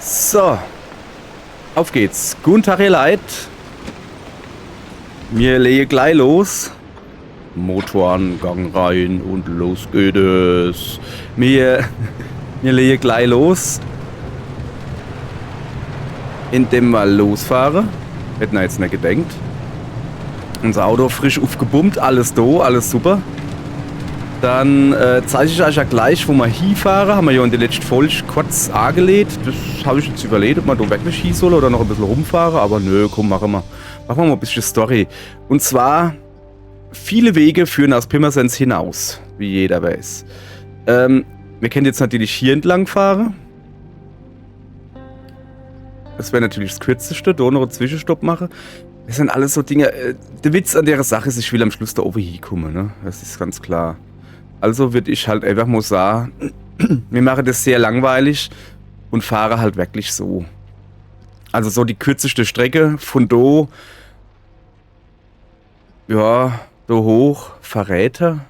So, auf geht's. Guten Tag, ihr Leid. Wir legen gleich los. Motor an, Gang rein und los geht es. Wir legen gleich los. Indem wir losfahren. Hätten wir jetzt nicht gedenkt. Unser Auto frisch aufgebummt, alles da, alles super. Dann zeige ich euch ja gleich, wo wir hinfahren. Haben wir ja in der letzten Folge kurz angelegt. Das habe ich jetzt überlegt, ob wir da wirklich hin sollen oder noch ein bisschen rumfahren. Aber nö, komm, machen wir mal ein bisschen Story. Und zwar, viele Wege führen aus Pirmasens hinaus, wie jeder weiß. Wir können jetzt natürlich hier entlang fahren. Das wäre natürlich das kürzeste, da noch einen Zwischenstopp machen. Das sind alles so Dinge. Der Witz an der Sache ist, ich will am Schluss da oben hinkommen, ne? Das ist ganz klar. Also würde ich halt einfach mal sagen, wir machen das sehr langweilig und fahren halt wirklich so. Also so die kürzeste Strecke von da, ja, da hoch, Verräter,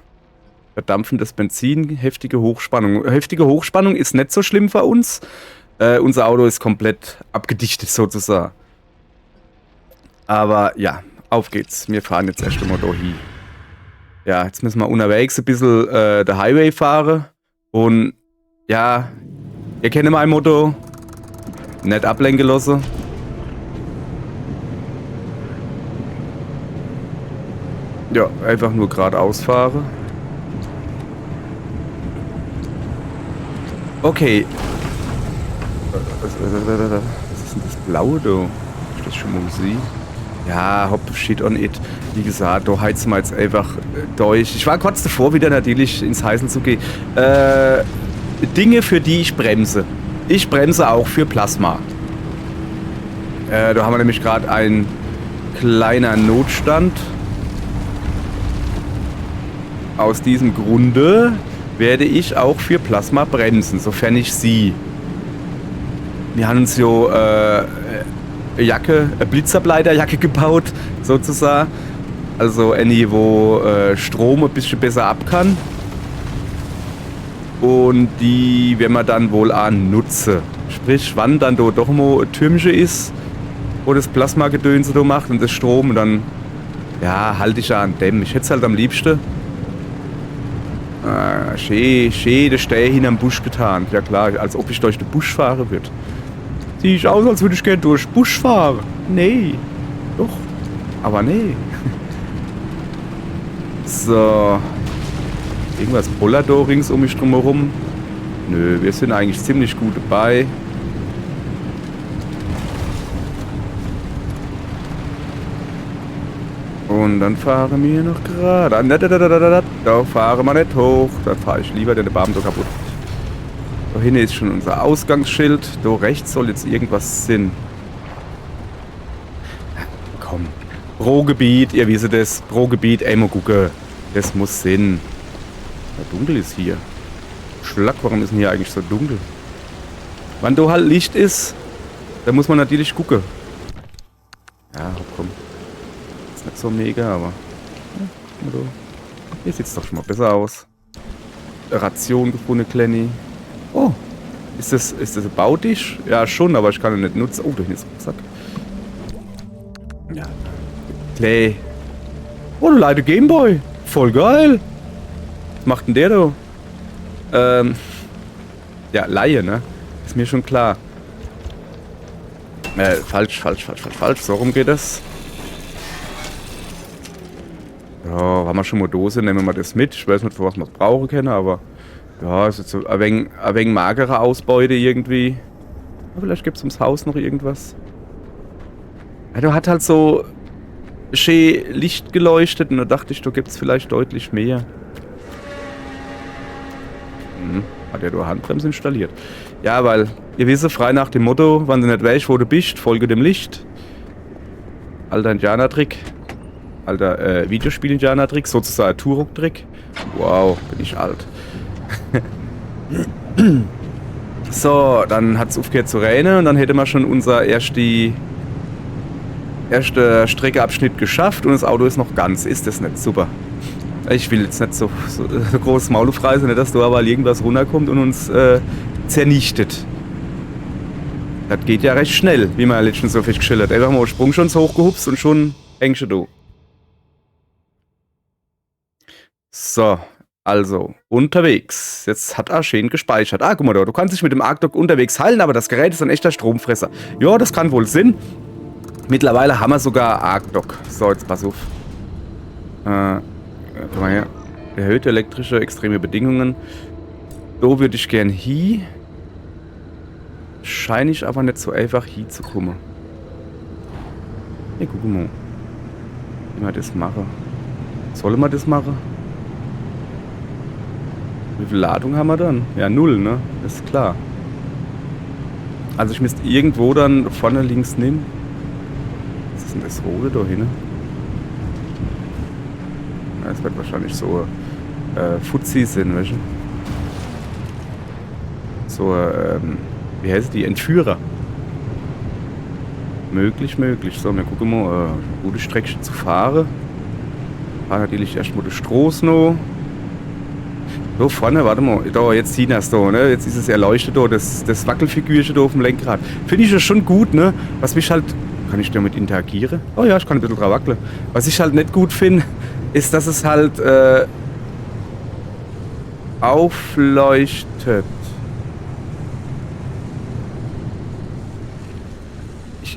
verdampfendes Benzin, heftige Hochspannung. Heftige Hochspannung ist nicht so schlimm für uns. Unser Auto ist komplett abgedichtet sozusagen. Aber ja, auf geht's. Wir fahren jetzt erst einmal da hin. Ja, jetzt müssen wir unterwegs ein bisschen der Highway fahren. Und ja, ihr kennt mein Motto. Nicht ablenken lassen. Ja, einfach nur geradeaus fahren. Okay. Was ist denn das Blaue da? Ist das schon mal gesehen? Ja, hopp, shit on it. Wie gesagt, da heizen wir jetzt einfach durch. Ich war kurz davor, wieder natürlich ins Heißen zu gehen. Dinge, für die ich bremse. Ich bremse auch für Plasma. Da haben wir nämlich gerade einen kleinen Notstand. Aus diesem Grunde werde ich auch für Plasma bremsen, sofern ich sie. Wir haben uns ja eine Blitzableiterjacke gebaut, sozusagen. Also eine, wo Strom ein bisschen besser ab kann. Und die werden wir dann wohl auch nutzen. Sprich, wann dann da doch mal ein Türmchen ist, wo das Plasmagedönse da macht und das Strom, dann ja, halte ich ja an dem. Ich hätte es halt am liebsten. Schön, der Steh hinterm Busch getan. Ja klar, als ob ich durch den Busch fahren würde. Sieh ich aus, als würde ich gerne durch den Busch fahren. Nee. Doch. Aber nee. So. Irgendwas bollert da rings um mich drumherum. Nö, wir sind eigentlich ziemlich gut dabei. Und dann fahren wir noch gerade. Da fahren wir nicht hoch. Da fahre ich lieber, denn der Baum da kaputt. Da hinten ist schon unser Ausgangsschild. Da rechts soll jetzt irgendwas sein. Komm. Pro Gebiet, ihr wisst das. Pro Gebiet, einmal gucken. Das muss Sinn. Ja, dunkel ist hier. Schlag, warum ist denn hier eigentlich so dunkel? Wann da halt Licht ist, da muss man natürlich gucken. Ja, komm. Ist nicht so mega, aber. Ja, hier sieht es doch schon mal besser aus. Ration gefunden, Klenny. Oh, ist das ein Bautisch? Ja, schon, aber ich kann ihn nicht nutzen. Oh, da hinten ist ein Rucksack. Ja. Clay. Oh, du Leute, Gameboy. Voll geil. Was macht denn der da? Ja, Laie, ne? Ist mir schon klar. Falsch. So rum geht das. Ja, haben wir schon mal Dose, nehmen wir mal das mit. Ich weiß nicht, für was wir es brauchen können, aber ja, ist jetzt so ein wenig magere Ausbeute irgendwie. Aber vielleicht gibt es ums Haus noch irgendwas. Ja, du hat halt so schön Licht geleuchtet und da dachte ich, da gibt es vielleicht deutlich mehr. Hat ja nur Handbremse installiert. Ja, weil, ihr wisst, frei nach dem Motto, wann du nicht weißt, wo du bist, folge dem Licht. Alter Indianer-Trick. Alter Videospiel-Indianer-Trick, sozusagen Turok-Trick. Wow, bin ich alt. So, dann hat es aufgehört zu regnen und dann hätte man schon unser erster Streckeabschnitt geschafft und das Auto ist noch ganz. Ist das nicht super? Ich will jetzt nicht so groß Maul aufreißen, nicht, dass da aber irgendwas runterkommt und uns zernichtet. Das geht ja recht schnell, wie man ja letztens so festgestellt hat. Einfach mal Sprung schon so hochgehupst und schon hängst du da. So, also, unterwegs. Jetzt hat er schön gespeichert. Ah, guck mal da, du kannst dich mit dem Arcdoc unterwegs heilen, aber das Gerät ist ein echter Stromfresser. Ja, das kann wohl Sinn. Mittlerweile haben wir sogar Arcdoc. So, jetzt pass auf. Guck mal her. Erhöhte elektrische, extreme Bedingungen. Da würde ich gern hier. Scheine ich aber nicht so einfach hier zu kommen. Hey, guck mal. Wie wir das machen. Sollen wir das machen? Wie viel Ladung haben wir dann? Ja, 0, ne? Ist klar. Also ich müsste irgendwo dann vorne links nehmen. Was ist denn das Rote da hin? Ja, das wird wahrscheinlich so Fuzis sind, weißt du? So, wie heißt die? Entführer. Möglich. So, wir gucken mal, gute Strecke zu fahren. Fahren natürlich erstmal die Straße noch. So, vorne, warte mal, da, jetzt sieht er es da, ne? Jetzt ist es erleuchtet da, das Wackelfigürchen da auf dem Lenkrad. Finde ich das schon gut, ne? Was mich halt, kann ich damit interagieren? Oh ja, ich kann ein bisschen dran wackeln. Was ich halt nicht gut finde, ist, dass es halt, aufleuchtet.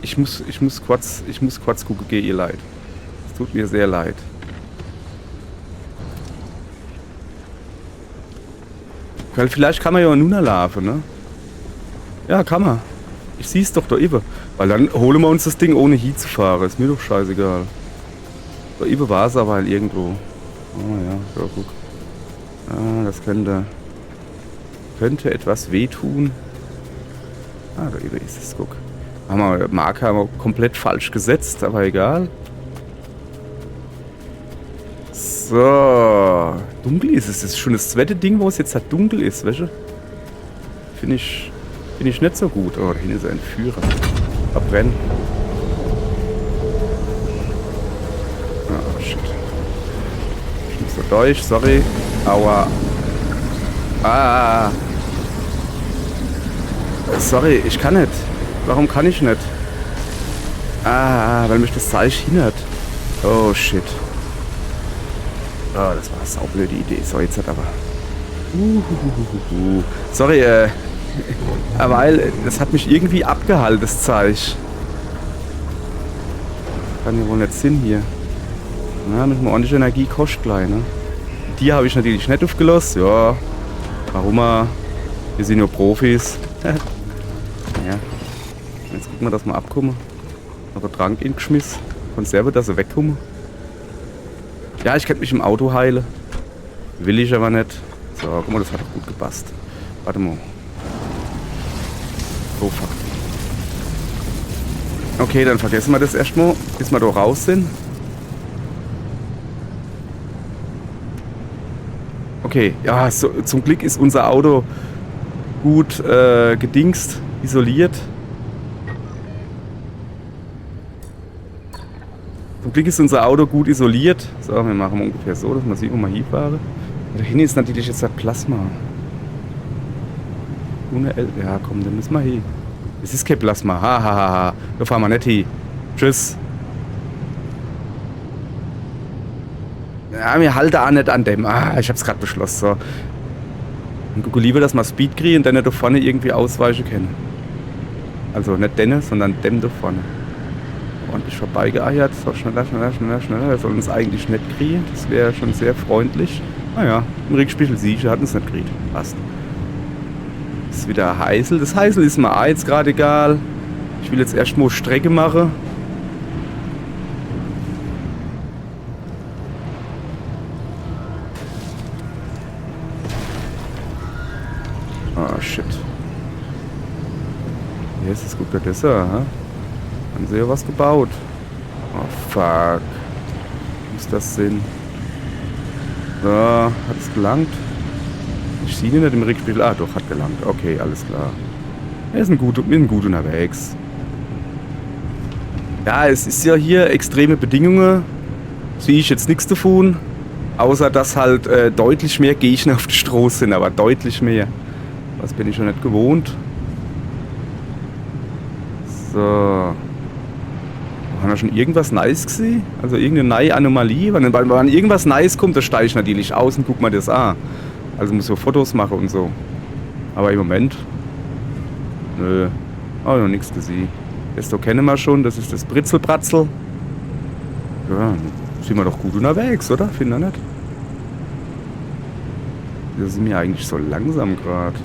Ich muss kurz gucken, geht ihr leid. Es tut mir sehr leid. Weil vielleicht kann man ja nun laufen, ne? Ja, kann man. Ich sieh's doch da eben. Weil dann holen wir uns das Ding ohne hier zu fahren. Ist mir doch scheißegal. Da eben war es aber halt irgendwo. Oh ja, so guck. Ah, das könnte etwas wehtun. Ah, da eben ist es, guck. Marker haben wir komplett falsch gesetzt, aber egal. So. Dunkel ist es. Das ist schon das zweite Ding, wo es jetzt halt dunkel ist, weißt du? Finde ich nicht so gut. Oh, da hinten ist ein Führer. Verbrennen. Oh, shit. Ich muss da durch, sorry. Aua. Ah. Sorry, ich kann nicht. Warum kann ich nicht? Ah, weil mich das Zeug hindert. Oh, shit. Oh, das war eine saublöde Idee. So, jetzt hat aber... Sorry, weil das hat mich irgendwie abgehalten, das Zeug. Kann ja wohl nicht Sinn hier. Na, mit einer ordentlichen Energie kostet gleich, ne? Die habe ich natürlich nicht aufgelassen. Ja, warum? Wir sind nur Profis. Naja. Jetzt gucken wir, dass wir abkommen. Aber Trank in geschmiss. Konserve, dass sie wegkommen. Ja, ich könnte mich im Auto heilen. Will ich aber nicht. So, guck mal, das hat doch gut gepasst. Warte mal. Oh, fuck. Okay, dann vergessen wir das erstmal, bis wir da raus sind. Okay, ja, so, zum Glück ist unser Auto gut gedingst, isoliert. Zum Glück ist unser Auto gut isoliert. So, wir machen ungefähr so, dass man sieht, wo man hinfahren. Da hinten ist natürlich jetzt das Plasma. Ja, komm, dann müssen wir hin. Es ist kein Plasma. Ha. Da fahren wir nicht hin. Tschüss. Ja, wir halten auch nicht an dem. Ich hab's gerade beschlossen. So. Und gucke lieber, dass wir Speed kriegen und dann nicht da vorne irgendwie ausweichen können. Also nicht denne, sondern dem da vorne. Ordentlich vorbeigeeiert. So, schneller. Er soll uns eigentlich nicht kriegen. Das wäre schon sehr freundlich. Naja, im Rückspiegel sicher hat uns nicht gekriegt. Passt. Ist wieder Heißel. Das Heißel ist mir auch jetzt gerade egal. Ich will jetzt erstmal Strecke machen. Oh shit. Jetzt ist gut, das ist er, ha? Haben sie ja was gebaut. Oh fuck. Muss das Sinn? So, hat es gelangt? Ich sehe ihn nicht im Rückspiegel. Ah, doch, hat gelangt. Okay, alles klar. Wir sind gut unterwegs. Ja, es ist ja hier extreme Bedingungen. Sehe ich jetzt nichts davon. Außer, dass halt deutlich mehr Gegner auf der Straße sind. Aber deutlich mehr. Das bin ich schon nicht gewohnt. So. Haben wir schon irgendwas Nice gesehen? Also irgendeine neue Anomalie? Wenn irgendwas Nice kommt, da steige ich natürlich aus und guck mal das an. Also muss ich so Fotos machen und so. Aber im Moment... Nö. Oh, noch nichts gesehen. Das da kennen wir schon, das ist das Britzelbratzel. Ja, sind wir doch gut unterwegs, oder? Finden wir nicht? Da sind wir eigentlich so langsam gerade.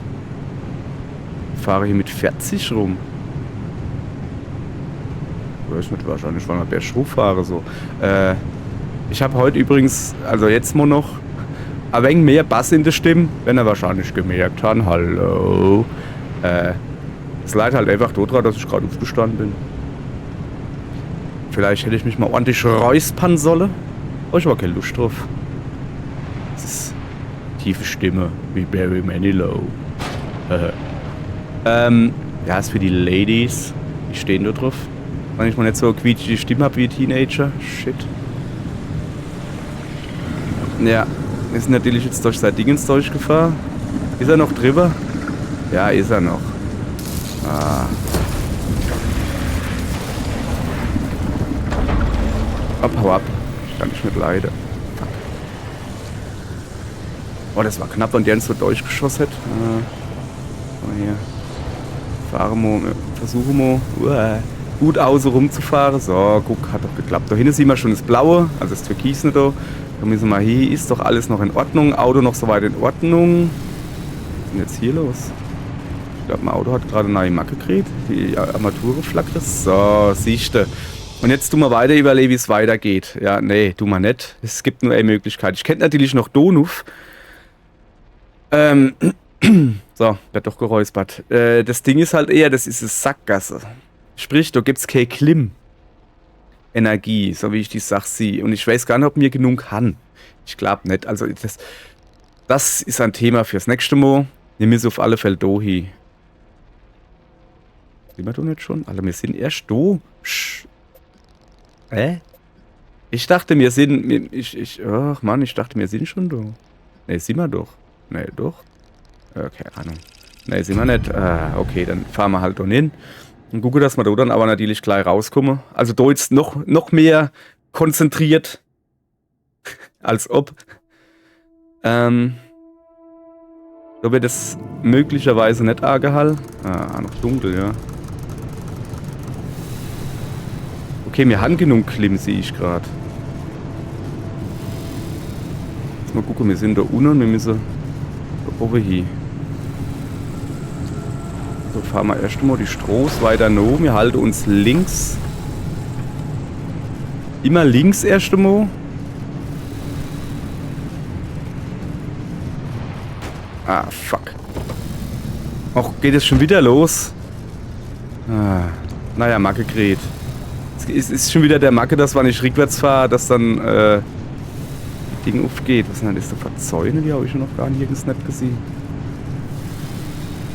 Ich fahre hier mit 40 rum. Ich weiß nicht, wahrscheinlich, weil ich bergauf fahre so. Ich habe heute übrigens, also jetzt mal noch, ein wenig mehr Bass in der Stimme, wenn er wahrscheinlich gemerkt hat. Hallo. Es leidet halt einfach daran, dass ich gerade aufgestanden bin. Vielleicht hätte ich mich mal ordentlich räuspern sollen. Aber ich habe keine Lust drauf. Das ist tiefe Stimme, wie Barry Manilow. Ja, ist für die Ladies. Die stehen da drauf. Wenn ich mal nicht so quietschige Stimme habe wie Teenager. Shit. Ja, wir sind natürlich jetzt durch sein Dingens durchgefahren. Ist er noch drüber? Ja, ist er noch. Ah. Hau ab. Ich kann nicht mit leiden. Fuck. Oh, das war knapp, wenn der uns so durchgeschossen hat. Oh, hier. Fahren wir, versuchen wir. Gut außen rumzufahren. So, guck, hat doch geklappt. Da hinten sehen wir schon das Blaue, also das Türkisne da. Da müssen wir hier. Ist doch alles noch in Ordnung. Auto noch soweit in Ordnung. Was ist denn jetzt hier los? Ich glaube, mein Auto hat gerade eine neue Macke gekriegt. Die Armatur flackt das. So, siehste. Und jetzt tun wir weiter überlegen, wie es weitergeht. Ja, nee, tun wir nicht. Es gibt nur eine Möglichkeit. Ich kenne natürlich noch Donuf. So, wird doch geräuspert. Das Ding ist halt eher, das ist eine Sackgasse. Sprich, da gibt's keine Klim-Energie, so wie ich die Sache sehe. Und ich weiß gar nicht, ob mir genug kann. Ich glaube nicht. Also, das ist ein Thema fürs nächste Mal. Wir müssen auf alle Fälle da hin. Sind wir da nicht schon? Alter, wir sind erst da. Ich dachte, wir sind... Ach Mann, ich dachte, wir sind schon da. Ne, sind wir doch. Ne, doch. Keine Ahnung. Ne, sind wir nicht. Okay, dann fahren wir halt da hin. Und gucke, dass wir da dann aber natürlich gleich rauskommen. Also da jetzt noch mehr konzentriert. Als ob. Da wird es möglicherweise nicht angehalten. Noch dunkel, ja. Okay, wir haben genug Klimm, sehe ich gerade. Mal gucken, wir sind da unten und wir müssen da oben hin. So, fahren wir erst mal die Straße weiter noch. Wir halten uns links. Immer links erst einmal. Ah, fuck. Och, geht es schon wieder los? Naja, Macke gerät. Es ist schon wieder der Macke, dass wenn ich rückwärts fahre, dass dann das Ding aufgeht. Was ist denn das für Verzäune? Die habe ich schon noch gar nirgends nicht gesehen.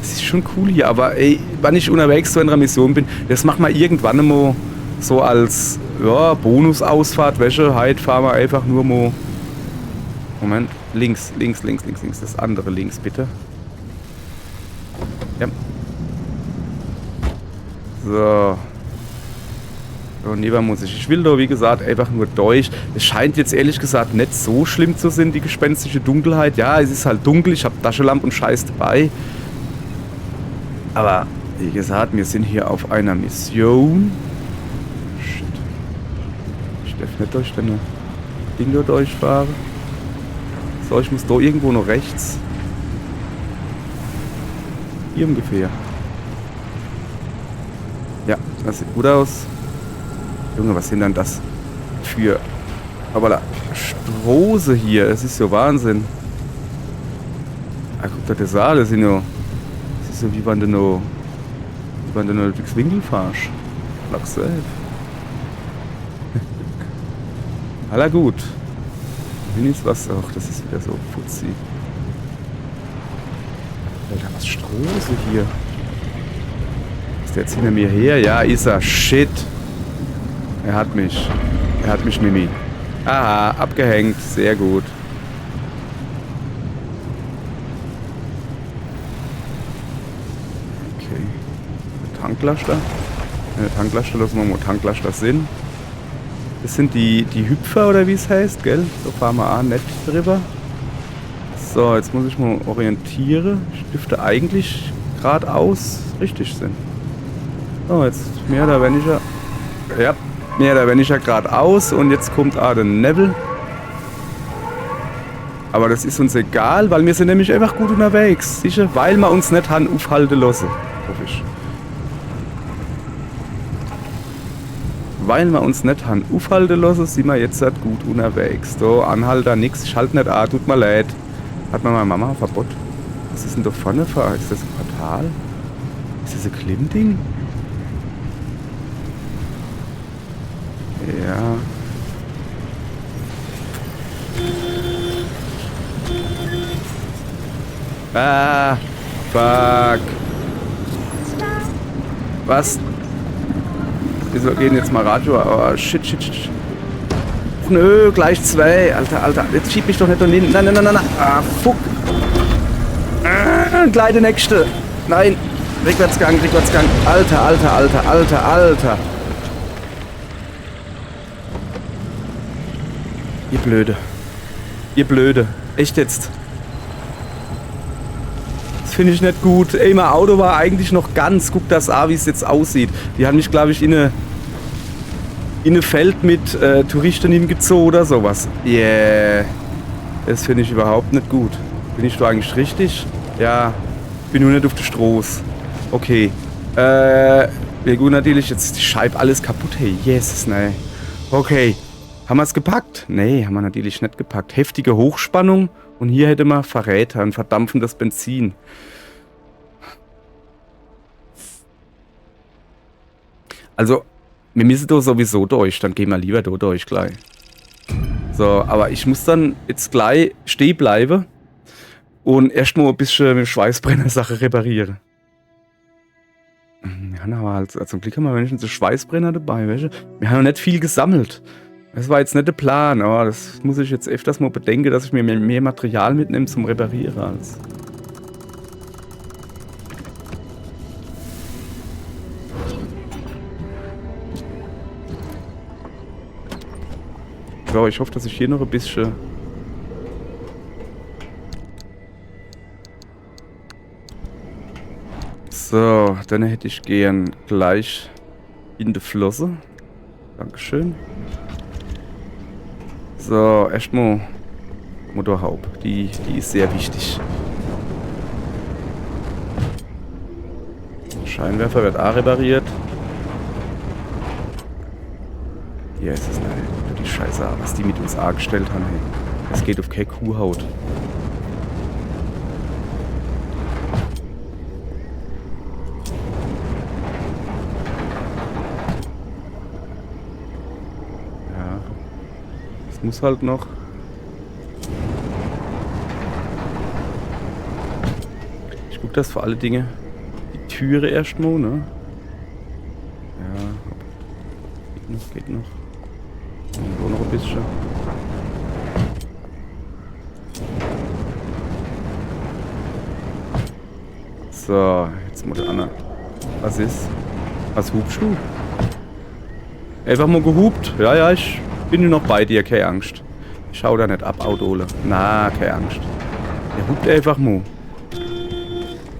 Es ist schon cool hier, aber ey, wenn ich unterwegs zu einer Mission bin, das macht man irgendwann mal so als ja, Bonusausfahrt. Wäsche, heute fahren wir einfach nur mal. Moment, links. Das andere links, bitte. Ja. So. So, neben muss ich. Ich will da, wie gesagt, einfach nur durch. Es scheint jetzt ehrlich gesagt nicht so schlimm zu sein, die gespenstische Dunkelheit. Ja, es ist halt dunkel, ich habe Taschenlampe und Scheiß dabei. Aber, wie gesagt, wir sind hier auf einer Mission. Shit. Ich darf nicht durch deine Dinge durchfahren. So, ich muss da irgendwo noch rechts. Hier ungefähr. Ja, das sieht gut aus. Junge, was sind denn das für... Aber da, Strose hier, das ist so Wahnsinn. Ah, guck da, das Saal, das ist ja... Das ist so wie wenn du noch... Wie wenn du noch durchs Winkel fahrst. Lach selbst. Aller gut. Ist was... Ach, das ist wieder so futzi. Alter, was Strose hier. Ist der jetzt hinter mir her? Ja, ist er. Shit. Er hat mich, Mimi. Aha, abgehängt. Sehr gut. Okay. Tanklaster. Tanklaster, lassen wir mal Tanklaster sind. Das sind die Hüpfer oder wie es heißt, gell? So fahren wir auch nicht drüber. So, jetzt muss ich mal orientieren. Ich dürfte eigentlich geradeaus richtig sein. So, jetzt mehr oder weniger. Ja, mehr oder weniger geradeaus. Und jetzt kommt auch der Neville. Aber das ist uns egal, weil wir sind nämlich einfach gut unterwegs. Sicher, weil wir uns nicht haben aufhalten lassen. Hoffe ich. Weil wir uns nicht haben aufhalten lassen, sind wir jetzt halt gut unterwegs. So, Anhalter, nix, ich halte nicht an, tut mir leid. Hat mir meine Mama ein Verbot. Was ist denn da vorne für? Ist das ein Portal? Ist das ein Klimmding? Ja. Ah, fuck. Was? Wieso gehen jetzt mal Radio? Oh, shit. Nö, gleich 2. Alter. Jetzt schieb mich doch nicht da hinten. Nein. Ah, fuck. Gleich der nächste. Nein. Rückwärtsgang. Alter. Ihr Blöde. Echt jetzt. Das finde ich nicht gut. Ey, mein Auto war eigentlich noch ganz. Guck das an, wie es jetzt aussieht. Die haben mich, glaube ich, in eine Feld mit Touristen hingezogen oder sowas. Yeah. Das finde ich überhaupt nicht gut. Bin ich da eigentlich richtig? Ja. Bin nur nicht auf der Straße. Okay. Wir gut natürlich jetzt die Scheibe alles kaputt. Hey, yes, nein. Okay. Haben wir es gepackt? Nee, haben wir natürlich nicht gepackt. Heftige Hochspannung. Und hier hätte man Verräter, ein verdampfendes Benzin. Also, wir müssen da sowieso durch. Dann gehen wir lieber da durch gleich. So, aber ich muss dann jetzt gleich stehen bleiben. Und erstmal ein bisschen mit Schweißbrenner-Sache reparieren. Ja, aber also zum Glück haben wir wenigstens einen Schweißbrenner dabei. Weißt du? Wir haben noch nicht viel gesammelt. Das war jetzt nicht der Plan, aber das muss ich jetzt öfters mal bedenken, dass ich mir mehr Material mitnehme zum Reparieren als. So, ich hoffe, dass ich hier noch ein bisschen. So, dann hätte ich gern gleich in die Flosse. Dankeschön. So, erstmal Motorhaube. Die ist sehr wichtig. Scheinwerfer wird auch repariert. Hier ist es eine. Die Scheiße, was die mit uns angestellt haben. Hey. Es geht auf keine Kuhhaut. Muss halt noch. Ich gucke das für alle Dinge. Die Türe erstmal, ne? Ja. Geht noch. Und so noch ein bisschen. So, jetzt mal der Anna. Was ist? Was hubst du? Einfach mal gehupt? Ja, ich bin nur noch bei dir, keine Angst. Ich schau da nicht ab, Autole. Na, keine Angst. Der hupt einfach mal.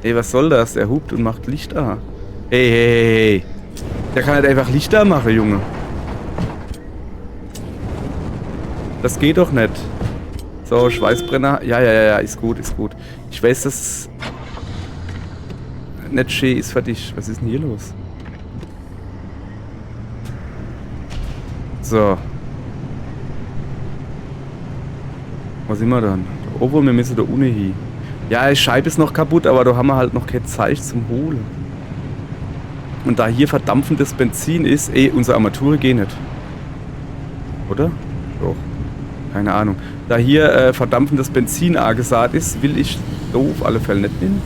Ey, was soll das? Der hupt und macht Licht an. Hey. Der kann halt einfach Licht an machen, Junge. Das geht doch nicht. So, Schweißbrenner. Ja, ist gut. Ich weiß, dass nicht schön ist für dich. Was ist denn hier los? So. Was sind wir dann? Obwohl, wir müssen da unten hin. Ja, die Scheibe ist noch kaputt, aber da haben wir halt noch kein Zeichen zum Holen. Und da hier verdampfendes Benzin ist, unsere Armatur geht nicht. Oder? Doch. Keine Ahnung. Da hier verdampfendes Benzin angesagt ist, will ich da auf alle Fälle nicht nehmen.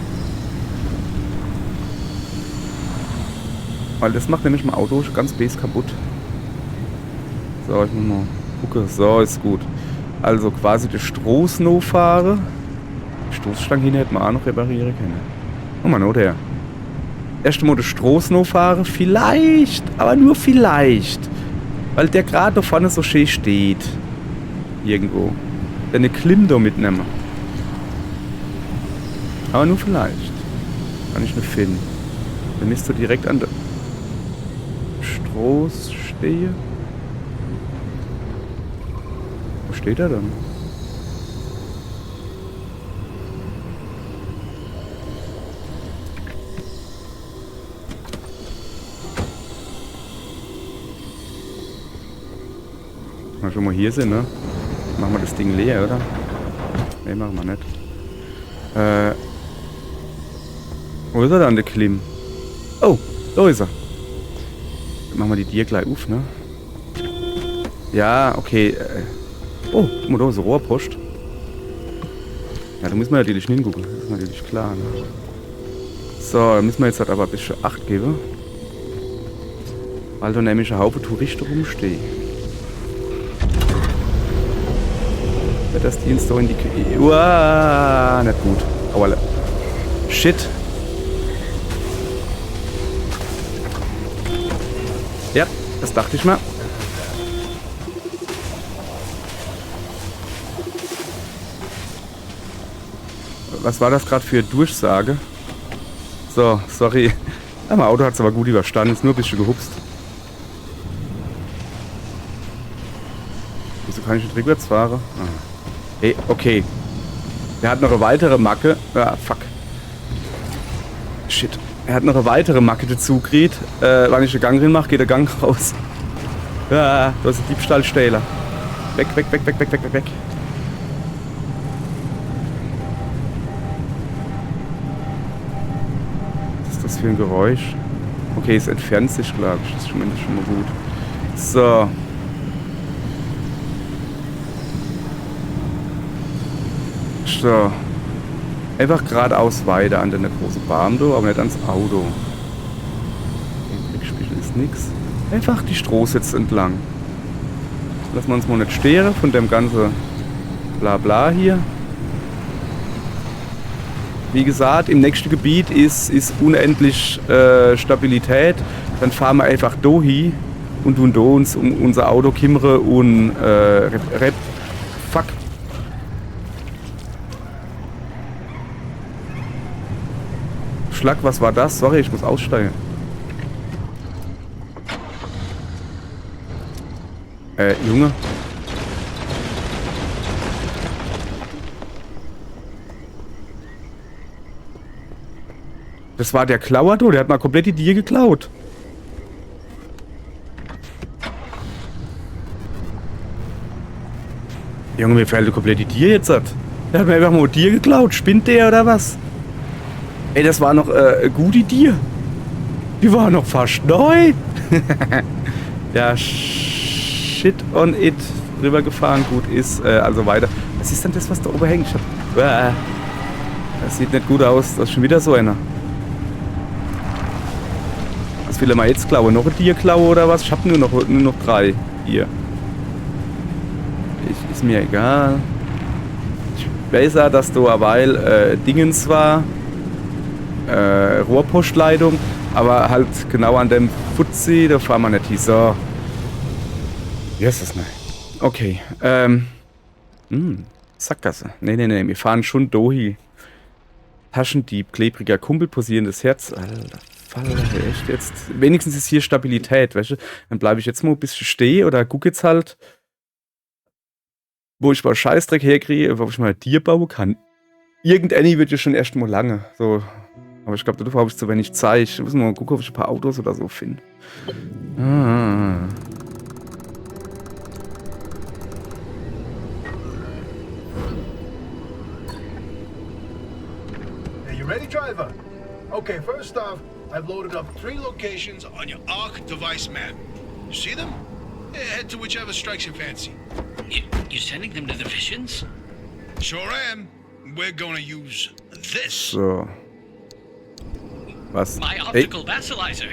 Weil das macht nämlich mein Auto ganz base kaputt. So, ich muss mal gucken. So, ist gut. Also quasi die Stroß noch fahren. Die Stoßstange hin hätte man auch noch reparieren können. Oh Mann, oder? erst mal den Straßen fahren. Vielleicht, aber nur vielleicht. Weil der gerade da vorne so schön steht. Irgendwo. Deine Klimm da mitnehmen. Aber nur vielleicht. Kann ich nicht finden. Wenn ich so direkt an der Straße stehe. Wo steht er dann? Wenn wir schon mal hier sind, ne? Machen wir das Ding leer, oder? Ne, machen wir nicht. Wo ist er dann, der Klim? Oh, da ist er. Dann machen wir die Tier gleich auf, ne? Ja, okay. Oh, guck mal, da ist ein Rohrpost. Ja, da müssen wir natürlich nicht hingucken. Das ist natürlich klar, ne? So, da müssen wir jetzt halt aber ein bisschen Acht geben. Weil da nämlich ein Haufen Touristen rumstehen. Das Dienst da in die Küche. Uah, nicht gut. Aber shit. Ja, das dachte ich mal. Was war das gerade für Durchsage? So, sorry. Mein Auto hat es aber gut überstanden. Ist nur ein bisschen gehupst. Wieso kann ich nicht rückwärts fahren? Ah. Hey, okay. Er hat noch eine weitere Macke. Ah, fuck. Shit. Er hat noch eine weitere Macke dazu gekriegt. Wenn ich den Gang drin mache, geht der Gang raus. Ah, da ist ein Diebstahlstähler. Weg, weg, weg, weg, weg, weg, weg, weg. Was ist das für ein Geräusch? Okay, es entfernt sich, glaube ich. Das ist schon mal gut. So. So. Einfach geradeaus weiter an der großen Bahn, aber nicht ans Auto. Blickspiegel ist nix. Einfach die Straße jetzt entlang. Lassen wir uns mal nicht stehren von dem ganzen Blabla hier. Wie gesagt, im nächsten Gebiet ist unendlich Stabilität. Dann fahren wir einfach da hin und tun da uns um unser Auto kümmern und Fuck. Schlag, was war das? Sorry, ich muss aussteigen. Junge. Das war der Klauer, der hat mal komplett die Tier geklaut. Junge, mir fällt komplett die Tier jetzt ab. Der hat mir einfach mal ein Tier geklaut. Spinnt der oder was? Ey, das war noch eine gute Tier. Die war noch fast neu. Ja, shit on it. Rübergefahren, gut ist. Also weiter. Was ist denn das, was da oben hängt? Das sieht nicht gut aus. Das ist schon wieder so einer. Was will er mal jetzt klauen? Noch ein Tier klauen oder was? Ich hab nur noch 3 hier. Ist mir egal. Ich weiß ja, dass da weil Dingens war. Rohrpostleitung, aber halt genau an dem Fuzzi, da fahren wir nicht hin. So. Wie ist das nicht? Okay. Sackgasse. Nee, wir fahren schon Dohi. Taschendieb, klebriger Kumpel, posierendes Herz. Alter, Fall, echt jetzt. Wenigstens ist hier Stabilität, weißt du? Dann bleibe ich jetzt mal ein bisschen stehen oder gucke jetzt halt, wo ich mal Scheißdreck herkriege, wo ich mal ein Tier bauen kann. Irgendeine wird ja schon erst mal lange. So. Aber ich glaube, dafür habe ich zu wenig Zeit. Ich muss mal gucken, ob ich ein paar Autos oder so finde. Ah. Are you ready, driver? Okay, first off, I've loaded up 3 locations on your ARC device map. You see them? Yeah, head to whichever strikes your fancy. You're sending them to the Visions? Sure am. We're gonna use this. So. Was? My optical vassalizer.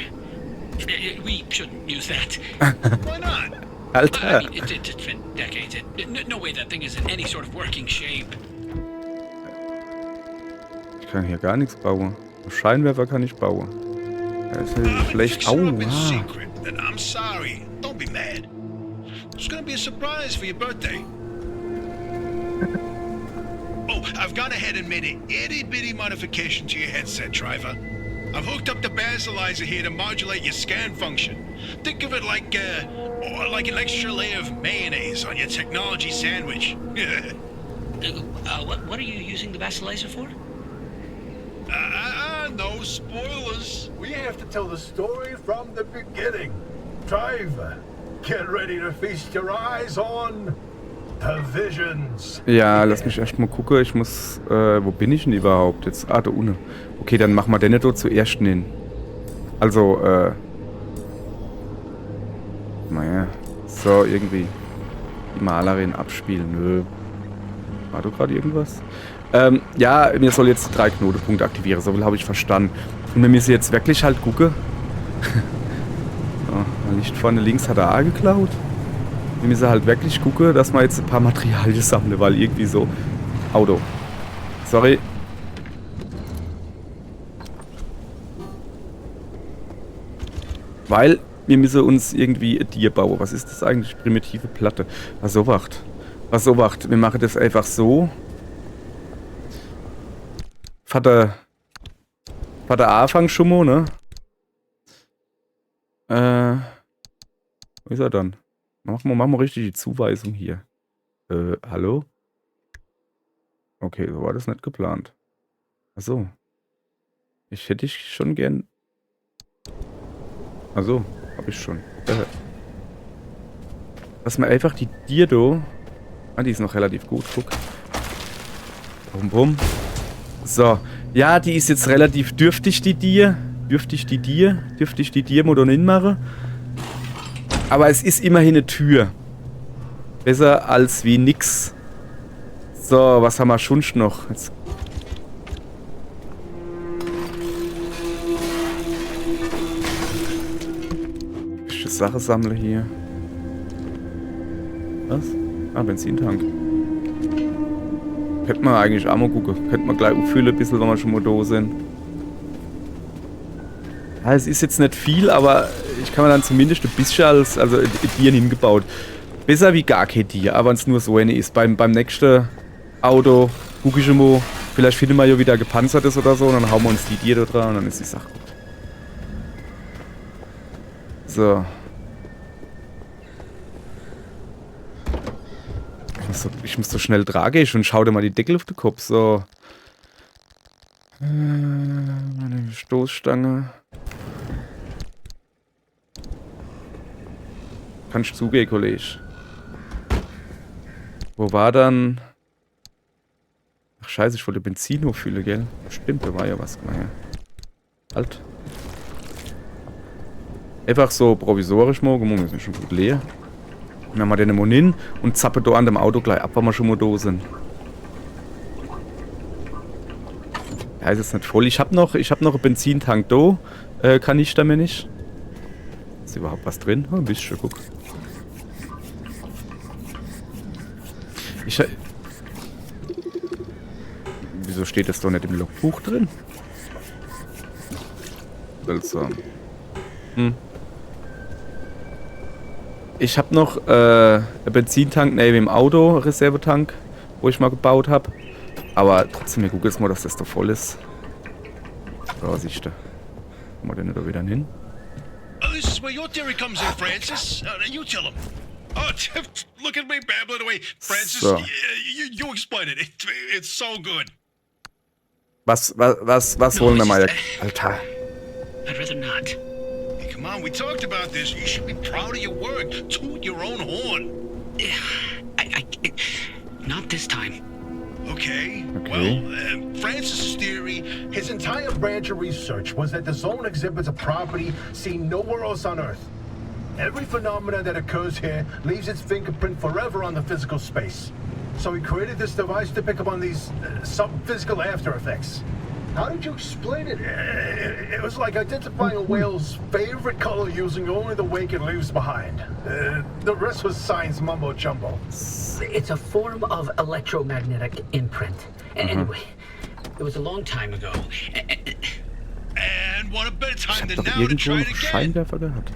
We shouldn't use that. Why not? Alter. I mean, it's been decades. No way that thing is in any sort of working shape. Ich kann hier gar nichts bauen. Scheinwerfer kann ich bauen. Das ist ja schlecht. Fixed her up in Aua. secret, and I'm sorry. Don't be mad. It's gonna be a surprise for your birthday. Oh, I've gone ahead and made an itty-bitty modification to your headset, driver. I've hooked up the basilizer here to modulate your scan function. Think of it like an extra layer of mayonnaise on your technology sandwich. What are you using the basilizer for? No spoilers. We have to tell the story from the beginning. Driver, get ready to feast your eyes on the visions. Ja, lass mich erst mal gucken. Ich muss. Wo bin ich denn überhaupt jetzt? Ah, da unten. Okay, dann machen wir den nicht zuerst hin. Also, naja. So, irgendwie. Die Malerin abspielen. Nö. War da gerade irgendwas? Ja, mir soll jetzt 3 Knotenpunkte aktivieren. So viel habe ich verstanden. Und wir müssen jetzt wirklich halt gucken. So, Licht vorne links hat er auch geklaut. Wir müssen halt wirklich gucken, dass wir jetzt ein paar Materialien sammeln, weil irgendwie so... Auto. Sorry. Weil wir müssen uns irgendwie ein Tier bauen. Was ist das eigentlich? Primitive Platte. Was so wacht. Was so wacht. Wir machen das einfach so. Vater Anfang schon mal, ne? Wo ist er dann? Machen wir richtig die Zuweisung hier. Hallo? Okay, so war das nicht geplant. Achso. Ich hätte dich schon gern... Achso, hab ich schon. Lass mal einfach die Dirdo... Ah, die ist noch relativ gut, guck. Bum, bum. So. Ja, die ist jetzt relativ dürftig, die Dir. Dürfte ich die Dir mal machen. Aber es ist immerhin eine Tür. Besser als wie nix. So, was haben wir schon noch? Jetzt. Ich Sache sammle hier. Was? Ah, Benzintank. Könnte man eigentlich auch mal gucken. Könnte man gleich auffüllen, ein bisschen, wenn wir schon mal da sind. Ja, es ist jetzt nicht viel, aber ich kann mir dann zumindest ein bisschen als ein Tier hingebaut. Besser wie gar kein Tier, aber wenn es nur so eine ist. Beim nächsten Auto gucke ich schon mal, vielleicht finden wir ja wieder gepanzertes oder so, und dann hauen wir uns die Tier da dran und dann ist die Sache gut. So. Ich muss so schnell tragen und schau dir mal die Deckel auf den Kopf. So. Meine Stoßstange. Kannst du zugehen, Kollege. Wo war dann... Ach scheiße, ich wollte Benzin auffüllen, gell? Stimmt, da war ja was. Naja. Halt. Einfach so provisorisch morgen. Wir sind schon gut leer. Dann haben wir den mal hin und zappen da an dem Auto gleich ab, wenn wir schon mal da sind. Ja, ist jetzt nicht voll. Ich hab noch einen Benzintank da. Kann ich damit nicht. Ist überhaupt was drin? Oh, ein bisschen, guck. Wieso steht das doch nicht im Logbuch drin? Seltsam. Ich habe noch einen Benzintank neben dem Auto, Reservetank, wo ich mal gebaut habe. Aber trotzdem, wir gucken jetzt mal, dass das da voll ist. So, siehst du. Kommen wir denn da wieder hin? Oh, this is where your theory comes in, Francis. You tell him. Oh, look at me babbling away. Francis, So. you explain it. It's so good. Was wollen wir mal? Alter. I'd rather not. Hey, come on, we talked about this. You should be proud of your work. Toot your own horn. Not this time. Okay. Okay. Well, Francis's theory. His entire branch of research was that the zone exhibits a property seen nowhere else on Earth. Every phenomenon that occurs here leaves its fingerprint forever on the physical space. So he created this device to pick up on these sub-physical after effects. How did you explain it? It was like identifying a whale's favorite color using only the wake it leaves behind. The rest was science mumbo-jumbo. It's a form of electromagnetic imprint. Anyway, it was a long time ago. And wouldn't want a better Ich time habe than doch now to irgendwo try einen it again. Scheinwerfer gehabt.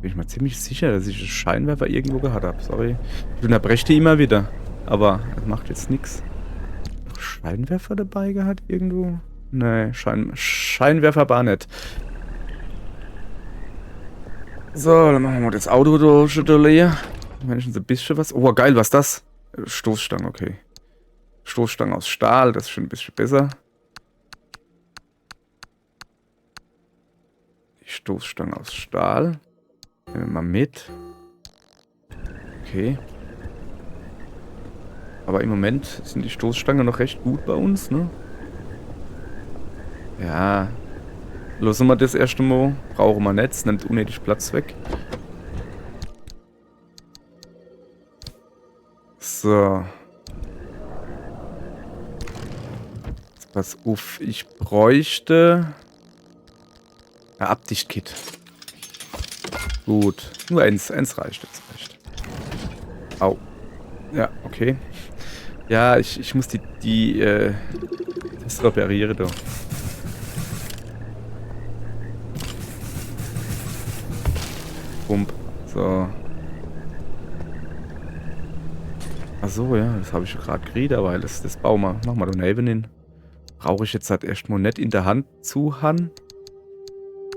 Bin ich mir ziemlich sicher, dass ich einen Scheinwerfer irgendwo gehabt habe. Sorry. Ich unterbreche die immer wieder. Aber das macht jetzt nichts. Scheinwerfer dabei gehabt irgendwo? Nee, Scheinwerfer war nicht. So, dann machen wir das Auto durch. Wenigstens ein bisschen was. Oh, geil, was ist das? Stoßstange, okay. Stoßstange aus Stahl, das ist schon ein bisschen besser. Die Stoßstange aus Stahl. Nehmen wir mal mit. Okay. Aber im Moment sind die Stoßstangen noch recht gut bei uns, ne? Ja. Lassen wir das erst einmal. Brauchen wir nicht. Es nimmt unnötig Platz weg. So. Jetzt pass auf. Ich bräuchte ein Abdichtkit. Gut. Nur eins reicht jetzt. Reicht. Au. Ja, okay. Ja, ich muss das reparieren da. Pump. So. Achso, ja, das habe ich schon gerade geredet, aber das bauen wir. Machen wir da neben hin. Brauche ich jetzt halt erstmal nicht in der Hand zu haben.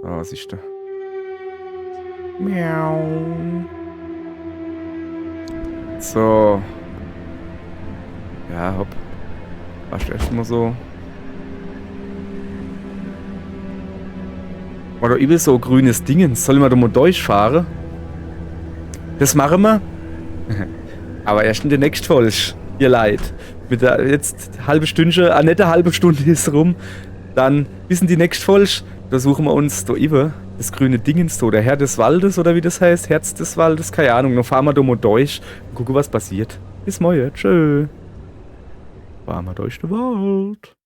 Ah, was ist da? Miau. So. Ja, hopp. Warst du erstmal so. Oder übel so grünes Dingens. Sollen wir da mal durchfahren? Das machen wir. Aber erst in der nächsten Folge. Ihr Leid. Mit der jetzt halbe Stunde, nicht eine halbe Stunde ist rum. Dann bis in die nächste Folge. Da suchen wir uns da über das grüne Dingens, so der Herr des Waldes oder wie das heißt. Herz des Waldes, keine Ahnung. Dann fahren wir da mal durch und gucken, was passiert. Bis morgen. Tschö. Fahren wir durch den Wald.